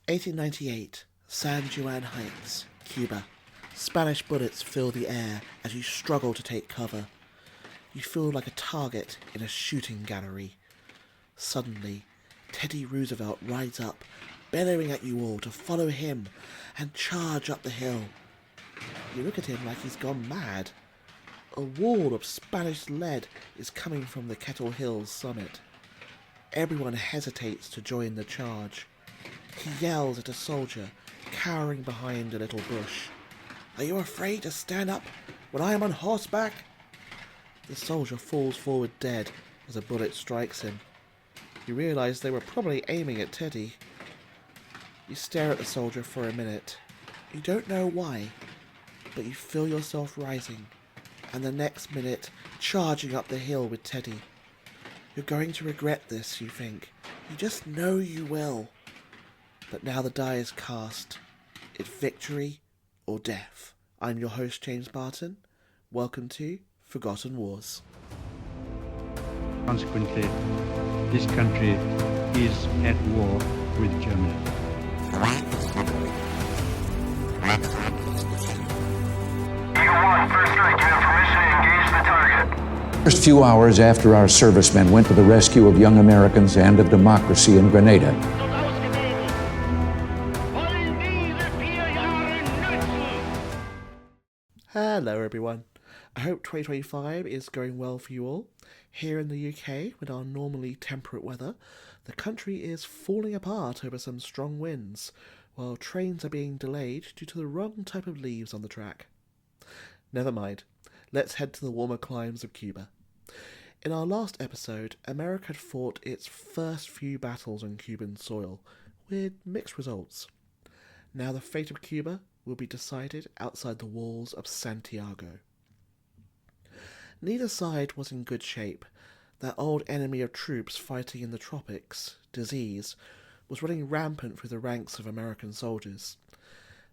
1898, San Juan Heights, Cuba. Spanish bullets fill the air as you struggle to take cover. You feel like a target in a shooting gallery. Suddenly, Teddy Roosevelt rides up, bellowing at you all to follow him and charge up the hill. You look at him like he's gone mad. A wall of Spanish lead is coming from the Kettle Hills summit. Everyone hesitates to join the charge. He yells at a soldier cowering behind a little bush. "Are you afraid to stand up when I am on horseback?" The soldier falls forward dead as a bullet strikes him. You realise they were probably aiming at Teddy. You stare at the soldier for a minute. You don't know why, but you feel yourself rising, and the next minute charging up the hill with Teddy. You're going to regret this, you think. You just know you will. But now the die is cast. It's victory or death. I'm your host, James Barton. Welcome to Forgotten Wars. Consequently, this country is at war with Germany. Eagle 1, first strike, you have permission to engage the target. First few hours after our servicemen went to the rescue of young Americans and of democracy in Grenada. Hello everyone. I hope 2025 is going well for you all. Here in the UK, with our normally temperate weather, the country is falling apart over some strong winds, while trains are being delayed due to the wrong type of leaves on the track. Never mind, let's head to the warmer climes of Cuba. In our last episode, America had fought its first few battles on Cuban soil, with mixed results. Now the fate of Cuba will be decided outside the walls of Santiago. Neither side was in good shape. That old enemy of troops fighting in the tropics, disease, was running rampant through the ranks of American soldiers.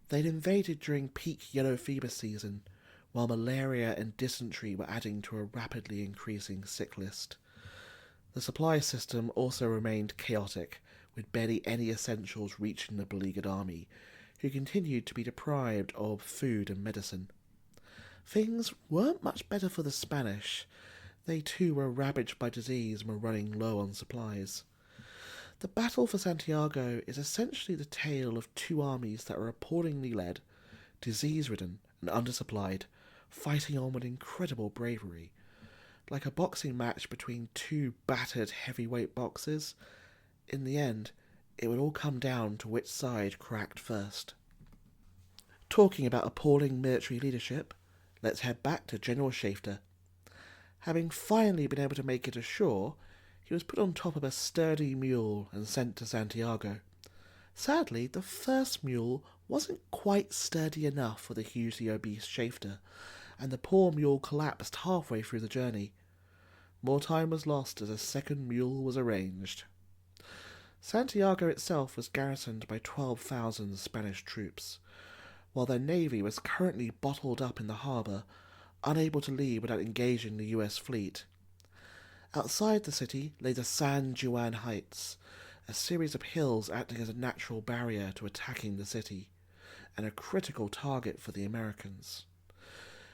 They'd invaded during peak yellow fever season, while malaria and dysentery were adding to a rapidly increasing sick list. The supply system also remained chaotic, with barely any essentials reaching the beleaguered army, who continued to be deprived of food and medicine. Things weren't much better for the Spanish. They too were ravaged by disease and were running low on supplies. The battle for Santiago is essentially the tale of two armies that are appallingly led, disease-ridden and undersupplied, fighting on with incredible bravery. Like a boxing match between two battered heavyweight boxers, in the end, it would all come down to which side cracked first. Talking about appalling military leadership, let's head back to General Schaefer. Having finally been able to make it ashore, he was put on top of a sturdy mule and sent to Santiago. Sadly, the first mule wasn't quite sturdy enough for the hugely obese Schaefer, and the poor mule collapsed halfway through the journey. More time was lost as a second mule was arranged. Santiago itself was garrisoned by 12,000 Spanish troops, while their navy was currently bottled up in the harbour, unable to leave without engaging the US fleet. Outside the city lay the San Juan Heights, a series of hills acting as a natural barrier to attacking the city, and a critical target for the Americans.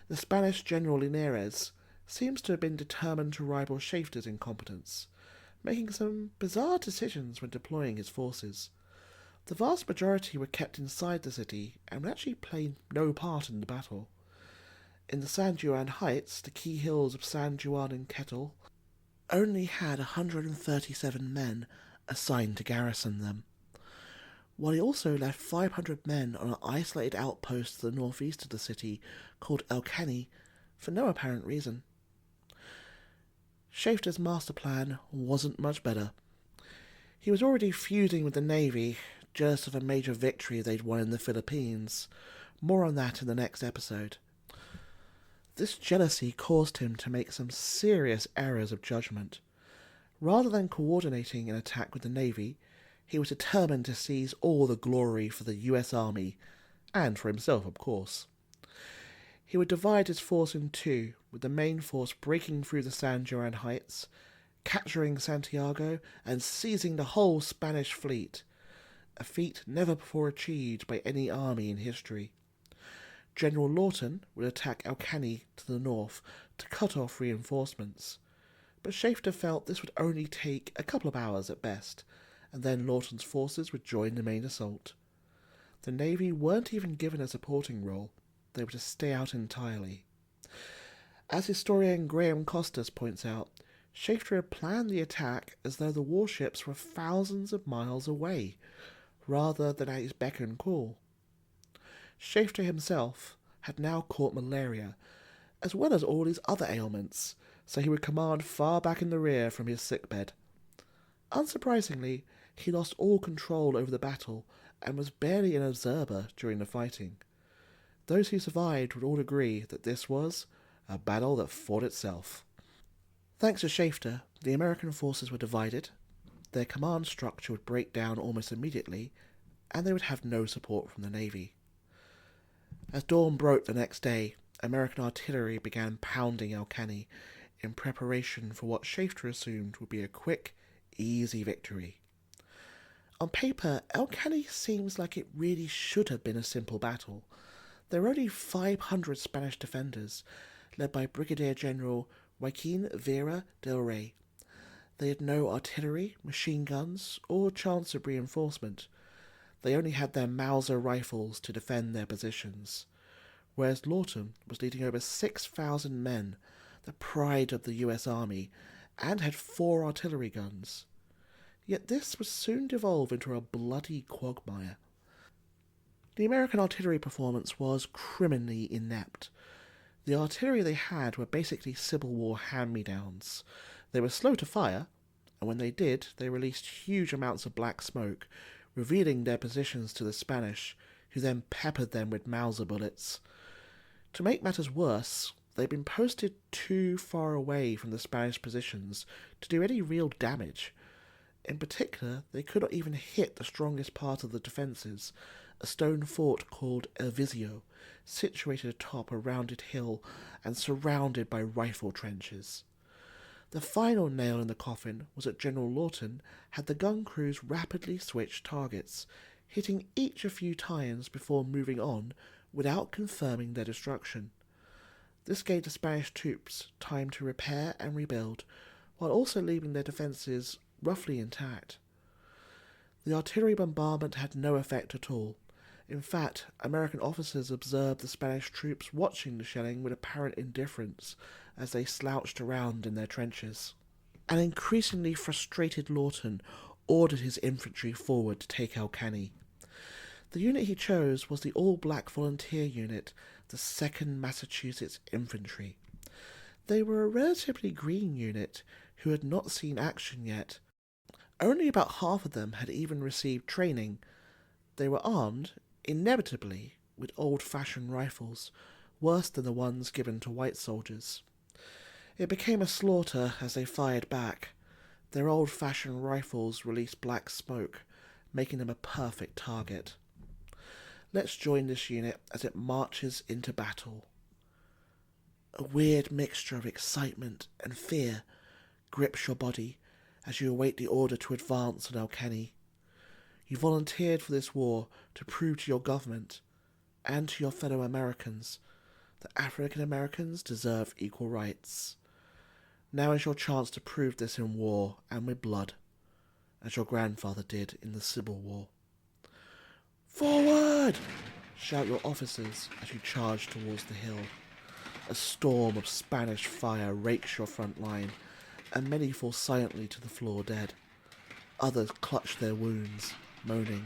The Spanish General Linares seems to have been determined to rival Schaefer's incompetence, making some bizarre decisions when deploying his forces. The vast majority were kept inside the city and would actually play no part in the battle. In the San Juan Heights, the key hills of San Juan and Kettle only had 137 men assigned to garrison them, while he also left 500 men on an isolated outpost to the northeast of the city called El Caney for no apparent reason. Schaefer's master plan wasn't much better. He was already feuding with the Navy, jealous of a major victory they'd won in the Philippines. More on that in the next episode. This jealousy caused him to make some serious errors of judgment. Rather than coordinating an attack with the Navy, he was determined to seize all the glory for the US Army, and for himself, of course. He would divide his force in two, with the main force breaking through the San Juan Heights, capturing Santiago, and seizing the whole Spanish fleet. a feat never before achieved by any army in history. General Lawton would attack El Caney to the north to cut off reinforcements, but Schaefer felt this would only take a couple of hours at best, and then Lawton's forces would join the main assault. The Navy weren't even given a supporting role, they were to stay out entirely. As historian Graham Costas points out, Schaefer had planned the attack as though the warships were thousands of miles away, rather than at his beck and call. Schaefer himself had now caught malaria, as well as all his other ailments, so he would command far back in the rear from his sickbed. Unsurprisingly, he lost all control over the battle and was barely an observer during the fighting. Those who survived would all agree that this was a battle that fought itself. Thanks to Schaefer, the American forces were divided, their command structure would break down almost immediately, and they would have no support from the Navy. As dawn broke the next day, American artillery began pounding El Caney in preparation for what Schaefer assumed would be a quick, easy victory. On paper, El Caney seems like it really should have been a simple battle. There were only 500 Spanish defenders, led by Brigadier General Joaquin Vera del Rey. They had no artillery, machine guns, or chance of reinforcement. They only had their Mauser rifles to defend their positions, whereas Lawton was leading over 6,000 men, the pride of the US Army, and had 4 artillery guns. Yet this would soon devolve into a bloody quagmire. The American artillery performance was criminally inept. The artillery they had were basically Civil War hand-me-downs. They were slow to fire, and when they did, they released huge amounts of black smoke, revealing their positions to the Spanish, who then peppered them with Mauser bullets. To make matters worse, they'd been posted too far away from the Spanish positions to do any real damage. In particular, they could not even hit the strongest part of the defences, a stone fort called El Vizio, situated atop a rounded hill and surrounded by rifle trenches. The final nail in the coffin was that General Lawton had the gun crews rapidly switch targets, hitting each a few times before moving on without confirming their destruction. This gave the Spanish troops time to repair and rebuild, while also leaving their defences roughly intact. The artillery bombardment had no effect at all. In fact, American officers observed the Spanish troops watching the shelling with apparent indifference as they slouched around in their trenches. An increasingly frustrated Lawton ordered his infantry forward to take El Caney. The unit he chose was the all-black volunteer unit, the 2nd Massachusetts Infantry. They were a relatively green unit who had not seen action yet. Only about half of them had even received training. They were armed, inevitably, with old-fashioned rifles, worse than the ones given to white soldiers. It became a slaughter as they fired back. Their old-fashioned rifles released black smoke, making them a perfect target. Let's join this unit as it marches into battle. A weird mixture of excitement and fear grips your body as you await the order to advance on El Caney. You volunteered for this war to prove to your government and to your fellow Americans that African Americans deserve equal rights. Now is your chance to prove this in war and with blood, as your grandfather did in the Civil War. Forward! Shout your officers as you charge towards the hill. A storm of Spanish fire rakes your front line, and many fall silently to the floor dead. Others clutch their wounds, moaning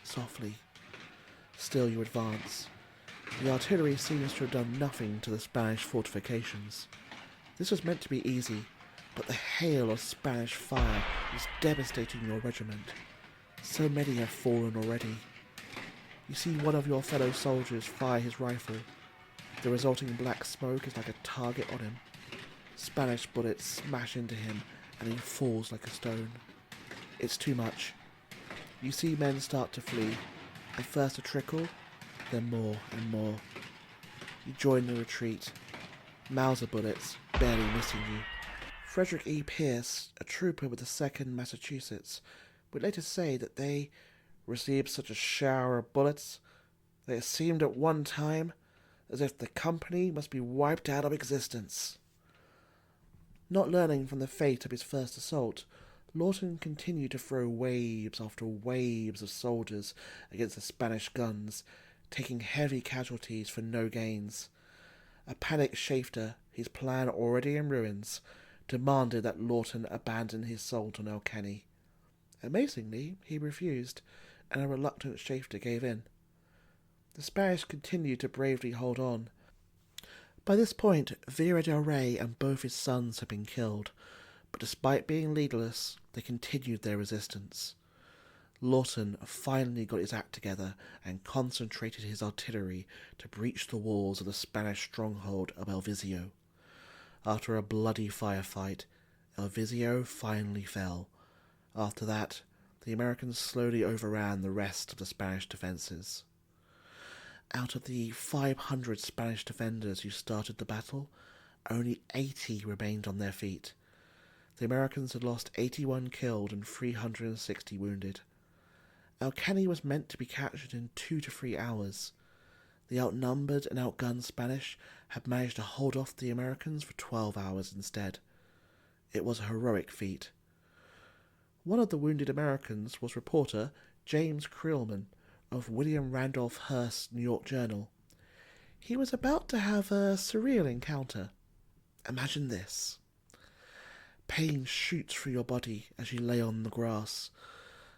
softly. Still you advance. The artillery seems to have done nothing to the Spanish fortifications. This was meant to be easy, but the hail of Spanish fire is devastating your regiment. So many have fallen already. You see one of your fellow soldiers fire his rifle. The resulting black smoke is like a target on him. Spanish bullets smash into him and he falls like a stone. It's too much. You see men start to flee. At first a trickle, then more and more. You join the retreat. Mauser bullets barely missing you. Frederick E. Pierce, a trooper with the 2nd Massachusetts, would later say that they received such a shower of bullets that it seemed at one time as if the company must be wiped out of existence. Not learning from the fate of his first assault, Lawton continued to throw waves after waves of soldiers against the Spanish guns, taking heavy casualties for no gains. A panicked Shafter, his plan already in ruins, demanded that Lawton abandon his assault on El Caney. Amazingly, he refused, and a reluctant Shafter gave in. The Spanish continued to bravely hold on. By this point, Vera del Rey and both his sons had been killed, but despite being leaderless, they continued their resistance. Lawton finally got his act together and concentrated his artillery to breach the walls of the Spanish stronghold of El Viso. After a bloody firefight, El Viso finally fell. After that, the Americans slowly overran the rest of the Spanish defences. Out of the 500 Spanish defenders who started the battle, only 80 remained on their feet. The Americans had lost 81 killed and 360 wounded. El Caney was meant to be captured in 2 to 3 hours. The outnumbered and outgunned Spanish had managed to hold off the Americans for 12 hours instead. It was a heroic feat. One of the wounded Americans was reporter James Creelman of William Randolph Hearst's New York Journal. He was about to have a surreal encounter. Imagine this. Pain shoots through your body as you lay on the grass.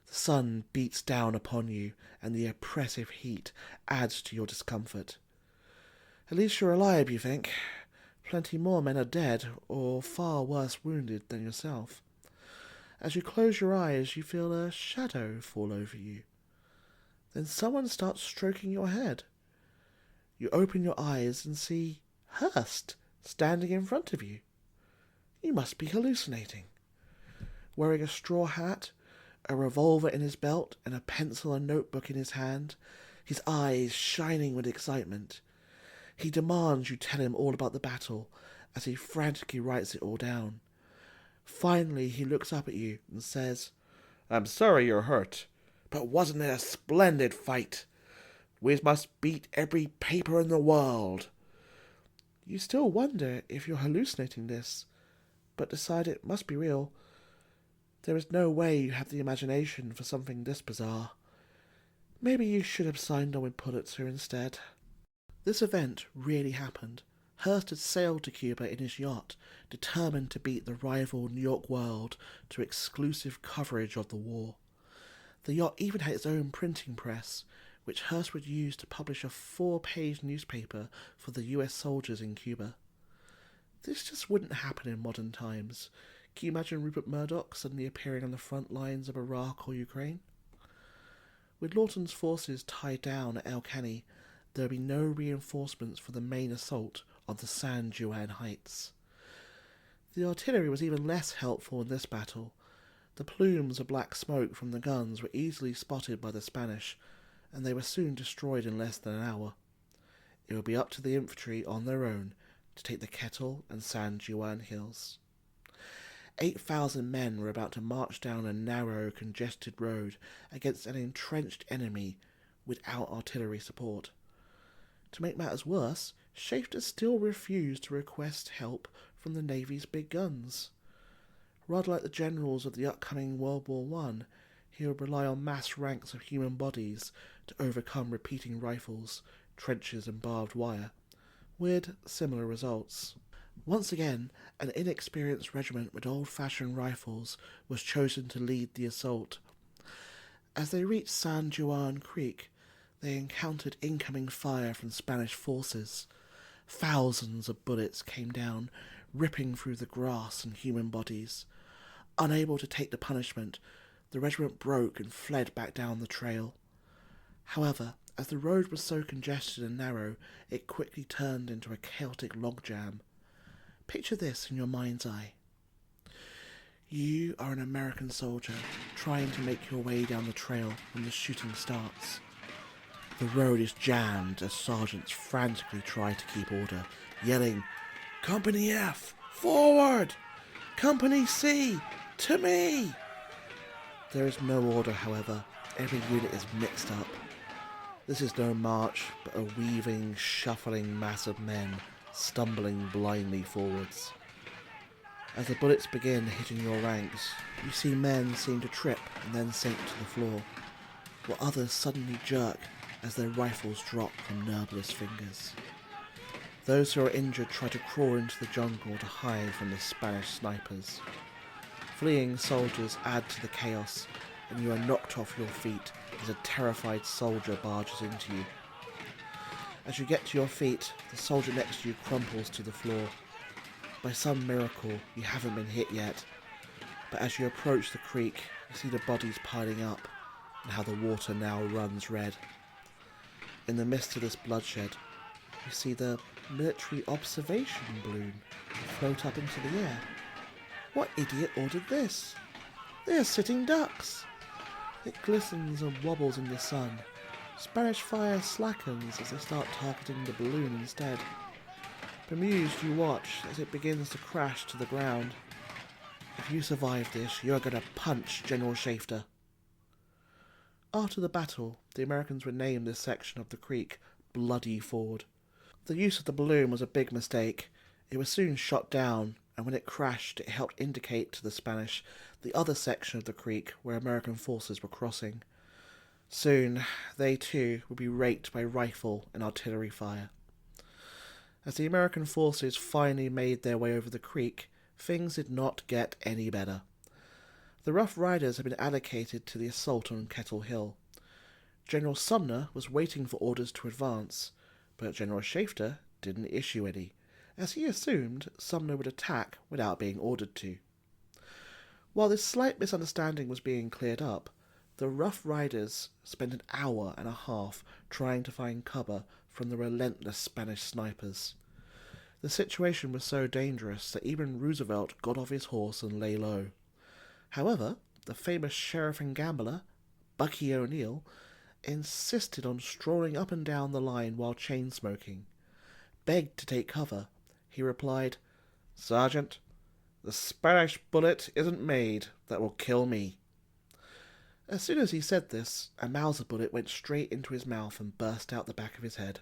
The sun beats down upon you, and the oppressive heat adds to your discomfort. At least you're alive, you think. Plenty more men are dead, or far worse wounded than yourself. As you close your eyes, you feel a shadow fall over you. Then someone starts stroking your head. You open your eyes and see Hearst standing in front of you. You must be hallucinating. Wearing a straw hat, a revolver in his belt, and a pencil and notebook in his hand, his eyes shining with excitement, he demands you tell him all about the battle as he frantically writes it all down. Finally, he looks up at you and says, "I'm sorry you're hurt, but wasn't it a splendid fight? We must beat every paper in the world." You still wonder if you're hallucinating this, but decide it must be real. There is no way you have the imagination for something this bizarre. Maybe you should have signed on with Pulitzer instead. This event really happened. Hearst had sailed to Cuba in his yacht, determined to beat the rival New York World to exclusive coverage of the war. The yacht even had its own printing press, which Hearst would use to publish a 4-page newspaper for the US soldiers in Cuba. This just wouldn't happen in modern times. Can you imagine Rupert Murdoch suddenly appearing on the front lines of Iraq or Ukraine? With Lawton's forces tied down at El Caney, there would be no reinforcements for the main assault on the San Juan Heights. The artillery was even less helpful in this battle. The plumes of black smoke from the guns were easily spotted by the Spanish, and they were soon destroyed in less than an hour. It would be up to the infantry on their own to take the Kettle and San Juan hills. 8,000 men were about to march down a narrow, congested road against an entrenched enemy without artillery support. To make matters worse, Shafter still refused to request help from the Navy's big guns. Rather like the generals of the upcoming World War I, he would rely on mass ranks of human bodies to overcome repeating rifles, trenches and barbed wire, with similar results. Once again, an inexperienced regiment with old-fashioned rifles was chosen to lead the assault. As they reached San Juan Creek, they encountered incoming fire from Spanish forces. Thousands of bullets came down, ripping through the grass and human bodies. Unable to take the punishment, the regiment broke and fled back down the trail. However, as the road was so congested and narrow, it quickly turned into a chaotic logjam. Picture this in your mind's eye. You are an American soldier trying to make your way down the trail when the shooting starts. The road is jammed as sergeants frantically try to keep order, yelling, "Company F, forward! Company C, to me!" There is no order, however, Every unit is mixed up. This is no march, but a weaving, shuffling mass of men stumbling blindly forwards. As the bullets begin hitting your ranks, you see men seem to trip and then sink to the floor, while others suddenly jerk as their rifles drop from nerveless fingers. Those who are injured try to crawl into the jungle to hide from the Spanish snipers. Fleeing soldiers add to the chaos, and you are knocked off your feet as a terrified soldier barges into you. As you get to your feet, the soldier next to you crumples to the floor. By some miracle, you haven't been hit yet, but as you approach the creek, you see the bodies piling up and how the water now runs red. In the midst of this bloodshed, you see the military observation balloon float up into the air. What idiot ordered this? They are sitting ducks. It glistens and wobbles in the sun. Spanish fire slackens as they start targeting the balloon instead. Bemused, you watch as it begins to crash to the ground. If you survive this, you're going to punch General Shafter. After the battle, the Americans renamed this section of the creek Bloody Ford. The use of the balloon was a big mistake. It was soon shot down, and when it crashed, it helped indicate to the Spanish the other section of the creek where American forces were crossing. Soon, they too would be raked by rifle and artillery fire. As the American forces finally made their way over the creek, things did not get any better. The Rough Riders had been allocated to the assault on Kettle Hill. General Sumner was waiting for orders to advance, but General Shafter didn't issue any, as he assumed Sumner would attack without being ordered to. While this slight misunderstanding was being cleared up, the Rough Riders spent an hour and a half trying to find cover from the relentless Spanish snipers. The situation was so dangerous that even Roosevelt got off his horse and lay low. However, the famous sheriff and gambler, Bucky O'Neill, insisted on strolling up and down the line while chain-smoking. Begged to take cover, he replied, "Sergeant, the Spanish bullet isn't made that will kill me." As soon as he said this, a Mauser bullet went straight into his mouth and burst out the back of his head.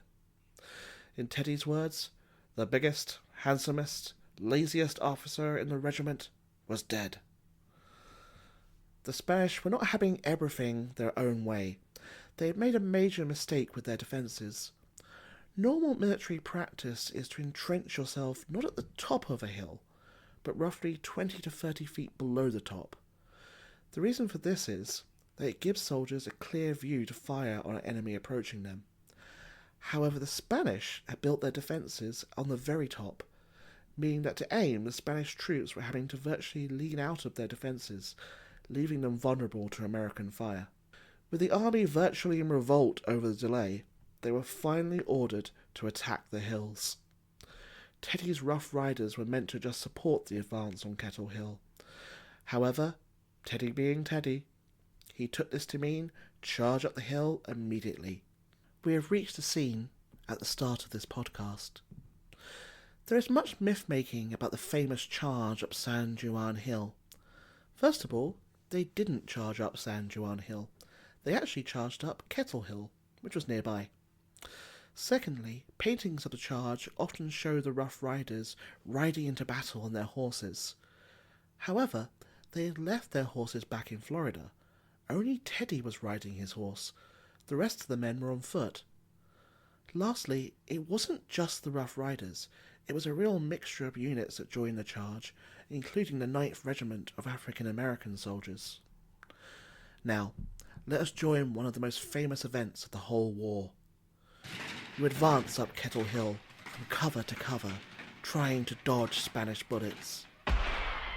In Teddy's words, the biggest, handsomest, laziest officer in the regiment was dead. The Spanish were not having everything their own way. They had made a major mistake with their defences. Normal military practice is to entrench yourself not at the top of a hill, but roughly 20 to 30 feet below the top. The reason for this is that it gives soldiers a clear view to fire on an enemy approaching them. However, the Spanish had built their defences on the very top, meaning that to aim, the Spanish troops were having to virtually lean out of their defences, leaving them vulnerable to American fire. With the army virtually in revolt over the delay, they were finally ordered to attack the hills. Teddy's Rough Riders were meant to just support the advance on Kettle Hill. However, Teddy being Teddy, he took this to mean charge up the hill immediately. We have reached the scene at the start of this podcast. There is much myth-making about the famous charge up San Juan Hill. First of all, they didn't charge up San Juan Hill. They actually charged up Kettle Hill, which was nearby. Secondly, paintings of the charge often show the Rough Riders riding into battle on their horses. However, they had left their horses back in Florida. Only Teddy was riding his horse. The rest of the men were on foot. Lastly, it wasn't just the Rough Riders. It was a real mixture of units that joined the charge, including the 9th Regiment of African American soldiers. Now, let us join one of the most famous events of the whole war. You advance up Kettle Hill, from cover to cover, trying to dodge Spanish bullets.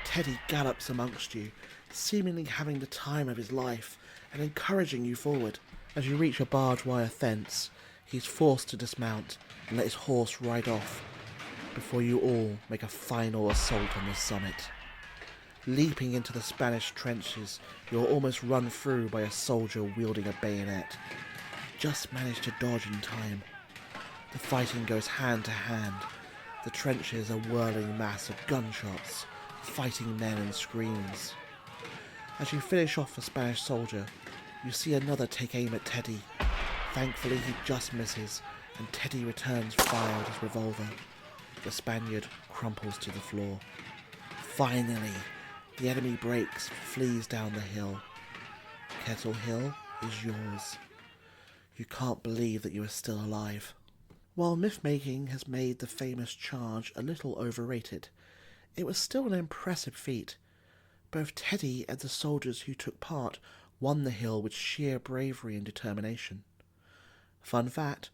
Teddy gallops amongst you, seemingly having the time of his life, and encouraging you forward. As you reach a barbed wire fence, he is forced to dismount and let his horse ride off, before you all make a final assault on the summit. Leaping into the Spanish trenches, you are almost run through by a soldier wielding a bayonet. Just manage to dodge in time. The fighting goes hand to hand. The trenches are a whirling mass of gunshots, fighting men and screams. As you finish off a Spanish soldier, You see another take aim at Teddy. Thankfully, he just misses, and Teddy returns fire with his revolver. The Spaniard crumples to the floor. Finally, the enemy breaks, flees down the hill. Kettle Hill is yours. You can't believe that you are still alive. While myth-making has made the famous charge a little overrated, it was still an impressive feat. Both Teddy and the soldiers who took part won the hill with sheer bravery and determination. Fun fact,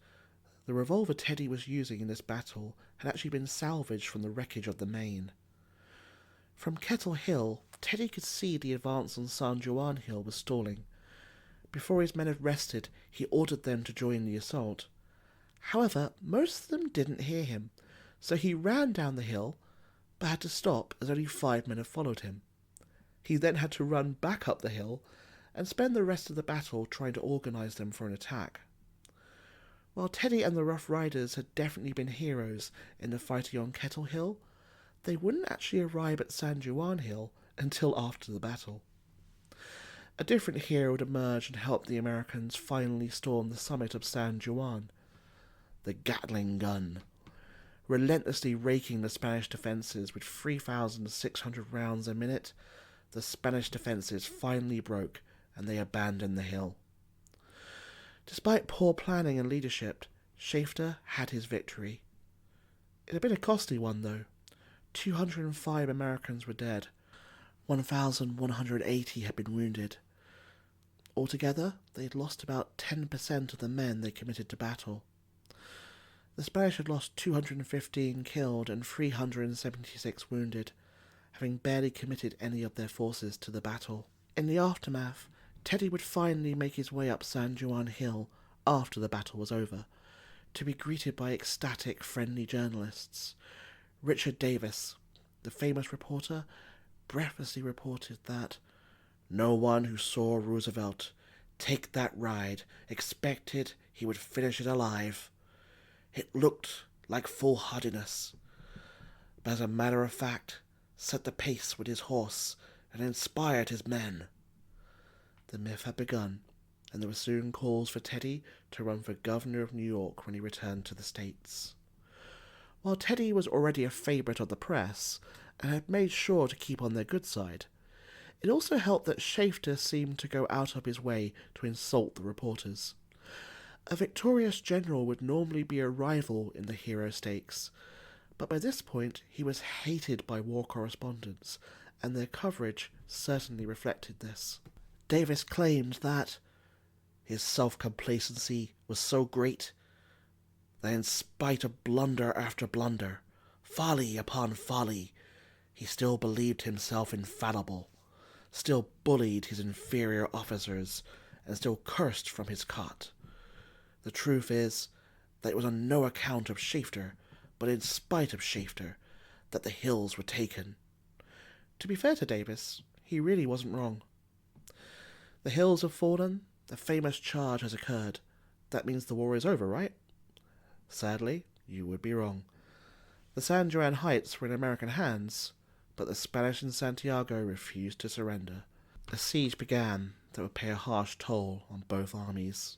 the revolver Teddy was using in this battle had actually been salvaged from the wreckage of the Maine. From Kettle Hill, Teddy could see the advance on San Juan Hill was stalling. Before his men had rested, he ordered them to join the assault. However, most of them didn't hear him, so he ran down the hill, but had to stop as only 5 men had followed him. He then had to run back up the hill and spend the rest of the battle trying to organise them for an attack. While Teddy and the Rough Riders had definitely been heroes in the fighting on Kettle Hill, they wouldn't actually arrive at San Juan Hill until after the battle. A different hero would emerge and help the Americans finally storm the summit of San Juan. The Gatling gun. Relentlessly raking the Spanish defences with 3,600 rounds a minute, the Spanish defences finally broke and they abandoned the hill. Despite poor planning and leadership, Schaefer had his victory. It had been a costly one though. 205 Americans were dead. 1,180 had been wounded. Altogether, they had lost about 10% of the men they committed to battle. The Spanish had lost 215 killed and 376 wounded, having barely committed any of their forces to the battle. In the aftermath, Teddy would finally make his way up San Juan Hill after the battle was over, to be greeted by ecstatic, friendly journalists. Richard Davis, the famous reporter, breathlessly reported that no one who saw Roosevelt take that ride expected he would finish it alive. It looked like foolhardiness, but as a matter of fact, set the pace with his horse and inspired his men. The myth had begun, and there were soon calls for Teddy to run for governor of New York when he returned to the States. While Teddy was already a favourite of the press, and had made sure to keep on their good side, it also helped that Schaefer seemed to go out of his way to insult the reporters. A victorious general would normally be a rival in the hero stakes, but by this point he was hated by war correspondents, and their coverage certainly reflected this. Davis claimed that his self-complacency was so great that in spite of blunder after blunder, folly upon folly, he still believed himself infallible, still bullied his inferior officers, and still cursed from his cot. The truth is that it was on no account of Schaefer, but in spite of Schaefer, that the hills were taken. To be fair to Davis, he really wasn't wrong. The hills have fallen, the famous charge has occurred. That means the war is over, right? Sadly, you would be wrong. The San Juan Heights were in American hands, but the Spanish in Santiago refused to surrender. A siege began that would pay a harsh toll on both armies.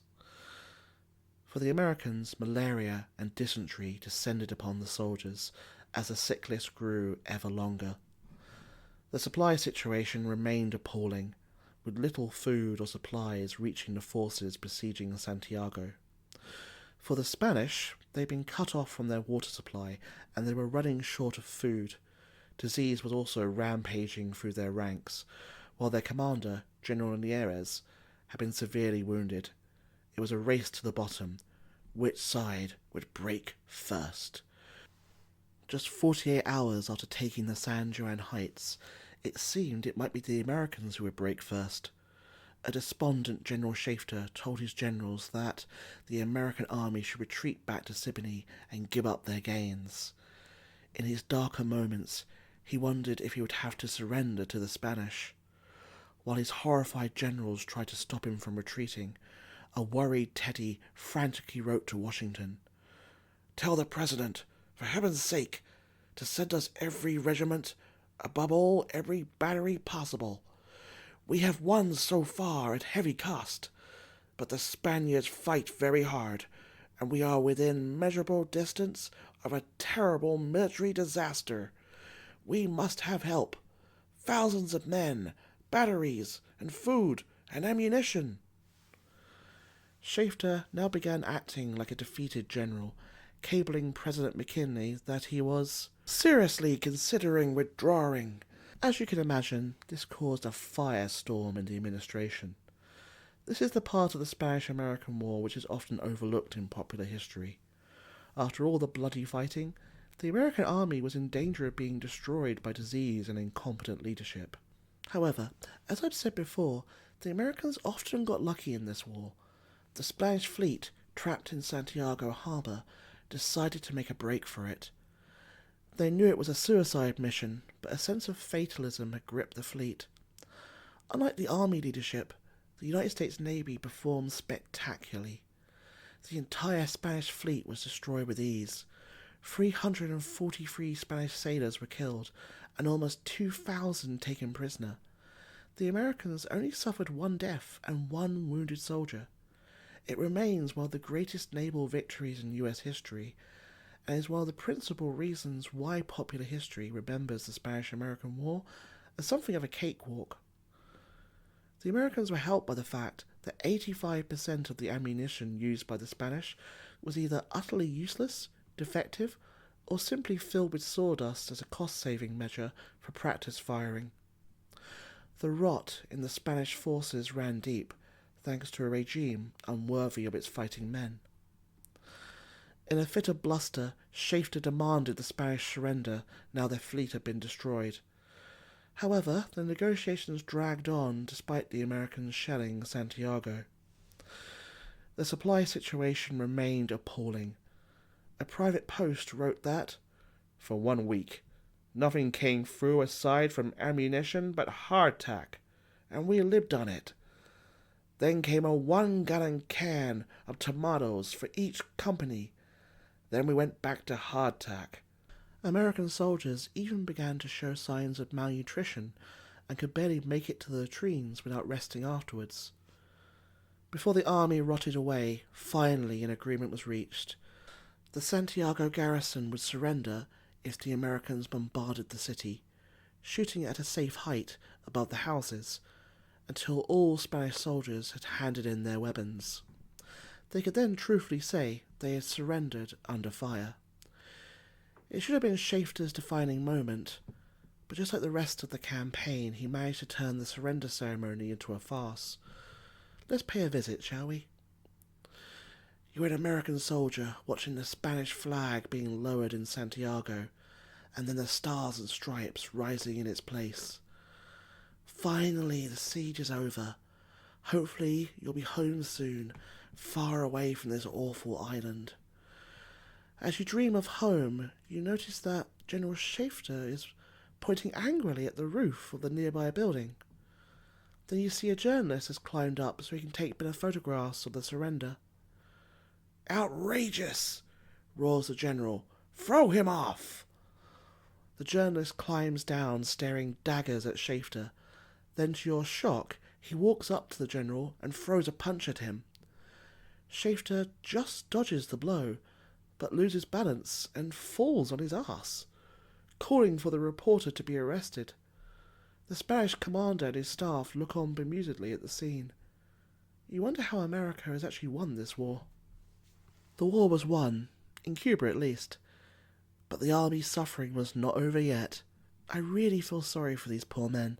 For the Americans, malaria and dysentery descended upon the soldiers as the sick list grew ever longer. The supply situation remained appalling, with little food or supplies reaching the forces besieging Santiago. For the Spanish, they'd been cut off from their water supply, and they were running short of food. Disease was also rampaging through their ranks, while their commander, General Nieres, had been severely wounded. It was a race to the bottom. Which side would break first? Just 48 hours after taking the San Juan Heights, it seemed it might be the Americans who would break first. A despondent General Schaefer told his generals that the American army should retreat back to Siboney and give up their gains. In his darker moments, he wondered if he would have to surrender to the Spanish. While his horrified generals tried to stop him from retreating, a worried Teddy frantically wrote to Washington, "Tell the President, for heaven's sake, to send us every regiment, above all every battery possible. We have won so far at heavy cost, but the Spaniards fight very hard, and we are within measurable distance of a terrible military disaster. We must have help. Thousands of men, batteries, and food and ammunition. Schaefer now began acting like a defeated general, cabling President McKinley that he was seriously considering withdrawing. As you can imagine, this caused a firestorm in the administration. This is the part of the Spanish-American War which is often overlooked in popular history. After all the bloody fighting, the American army was in danger of being destroyed by disease and incompetent leadership. However, as I've said before, the Americans often got lucky in this war. The Spanish fleet, trapped in Santiago harbor, decided to make a break for it. They knew it was a suicide mission, but a sense of fatalism had gripped the fleet. Unlike the army leadership, the United States Navy performed spectacularly. The entire Spanish fleet was destroyed with ease. 343 Spanish sailors were killed, and almost 2,000 taken prisoner. The Americans only suffered one death and one wounded soldier. It remains one of the greatest naval victories in U.S. history, and is one of the principal reasons why popular history remembers the Spanish-American War as something of a cakewalk. The Americans were helped by the fact that 85% of the ammunition used by the Spanish was either utterly useless, defective, or simply filled with sawdust as a cost-saving measure for practice firing. The rot in the Spanish forces ran deep, thanks to a regime unworthy of its fighting men. In a fit of bluster, Schaefer demanded the Spanish surrender now their fleet had been destroyed. However, the negotiations dragged on despite the Americans shelling Santiago. The supply situation remained appalling. A private post wrote that, for 1 week, nothing came through aside from ammunition but hardtack, and we lived on it. Then came a 1-gallon can of tomatoes for each company. Then we went back to hardtack. American soldiers even began to show signs of malnutrition and could barely make it to the latrines without resting afterwards. Before the army rotted away, finally an agreement was reached. The Santiago garrison would surrender if the Americans bombarded the city, shooting at a safe height above the houses, until all Spanish soldiers had handed in their weapons. They could then truthfully say they had surrendered under fire. It should have been Schaefer's defining moment, but just like the rest of the campaign, he managed to turn the surrender ceremony into a farce. Let's pay a visit, shall we? You're an American soldier watching the Spanish flag being lowered in Santiago, and then the stars and stripes rising in its place. Finally, the siege is over. Hopefully, you'll be home soon, far away from this awful island. As you dream of home, you notice that General Schaefer is pointing angrily at the roof of the nearby building. Then you see a journalist has climbed up so he can take better photographs of the surrender. "Outrageous!" roars the general. "Throw him off!" The journalist climbs down, staring daggers at Schaefer. Then, to your shock, he walks up to the general and throws a punch at him. Schaefer just dodges the blow, but loses balance and falls on his ass, calling for the reporter to be arrested. The Spanish commander and his staff look on bemusedly at the scene. You wonder how America has actually won this war. The war was won, in Cuba at least, but the army's suffering was not over yet. I really feel sorry for these poor men.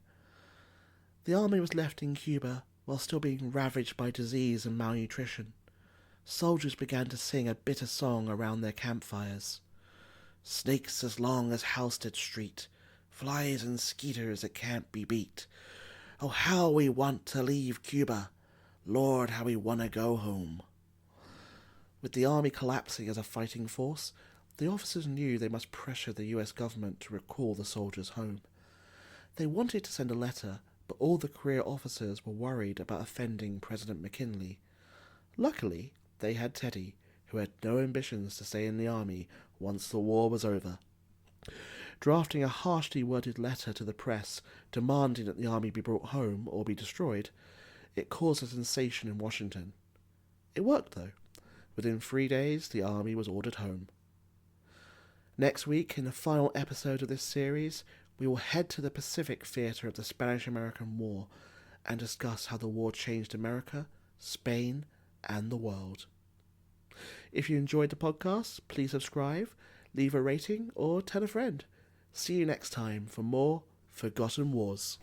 The army was left in Cuba while still being ravaged by disease and malnutrition. Soldiers began to sing a bitter song around their campfires. Snakes as long as Halsted Street, flies and skeeters that can't be beat. Oh, how we want to leave Cuba. Lord, how we want to go home. With the army collapsing as a fighting force, the officers knew they must pressure the US government to recall the soldiers home. They wanted to send a letter, but all the career officers were worried about offending President McKinley. Luckily, they had Teddy, who had no ambitions to stay in the army once the war was over. drafting a harshly worded letter to the press demanding that the army be brought home or be destroyed. It caused a sensation in Washington. It worked, though. Within 3 days, the army was ordered home. Next week, in the final episode of this series, we will head to the Pacific theatre of the Spanish-American War and discuss how the war changed America, Spain, and the world. If you enjoyed the podcast, please subscribe, leave a rating, or tell a friend. See you next time for more Forgotten Wars.